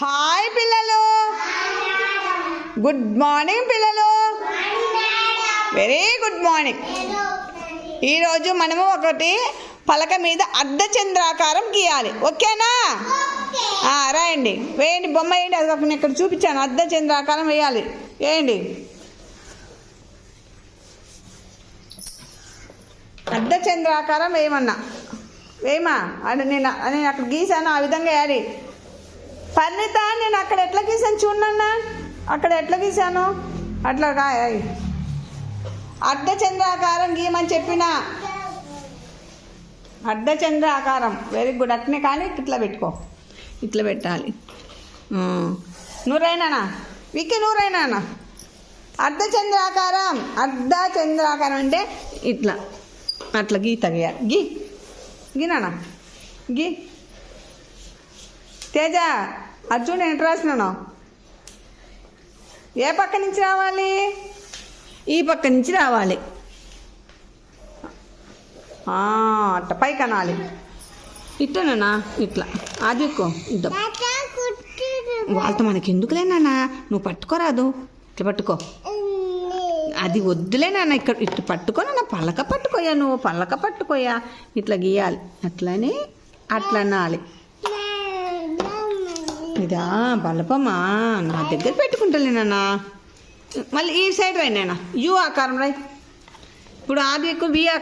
Hi పిల్లలు, good morning పిల్లలు. Very good morning. ఈరోజు మనము ఒకటి పలక మీద అర్ధచంద్రాకారం గీయాలి. ఓకేనా? రాయండి, వేయండి, బొమ్మ వేయండి. అది ఒక నేను ఇక్కడ చూపించాను, అర్ధచంద్రాకారం వేయాలి. వేయండి, అర్ధచంద్రాకారం వేయమన్నా. వేయమా అని నేను అక్కడ గీసాను, ఆ విధంగా వేయాలి. పరిణిత, నేను అక్కడ ఎట్లా గీసాను చూడన్నా, అక్కడ ఎట్లా గీసాను అట్లా అర్ధచంద్రాకారం గీయమని చెప్పిన. అర్ధచంద్రాకారం, వెరీ గుడ్. అట్నే కానీ ఇట్లా పెట్టుకో, ఇట్లా పెట్టాలి. నూరైనా విక్కి, నూరైనా అర్ధచంద్రాకారం. అర్ధచంద్రాకారం అంటే ఇట్లా, అట్లా గీత గీయాలి. గీనా గీ. తేజ, అర్జున్ నేను ఎట్లా రాసినాను? ఏ పక్క నుంచి రావాలి? ఈ పక్క నుంచి రావాలి. అట్లా పైకి అనాలి. ఇట్లనా? ఇట్లా ఆదిక్కో. ఇద్దాం వాళ్ళతో మనకి ఎందుకులేనా, నువ్వు పట్టుకోరాదు. ఇట్లా పట్టుకో. అది వద్దులేనా, ఇక్కడ ఇట్లా పట్టుకోనా, పలక పట్టుకోయా, నువ్వు పలక పట్టుకోయా. ఇట్లా గీయాలి. అట్లని అట్లా అనాలి. ఇదా బలపమా, నా దగ్గర పెట్టుకుంటలేనా. మళ్ళీ ఈ సైడ్ రాయి నాన్న, యూ ఆకారం రాయి. ఇప్పుడు ఆది ఎక్కువ వి ఆకారం.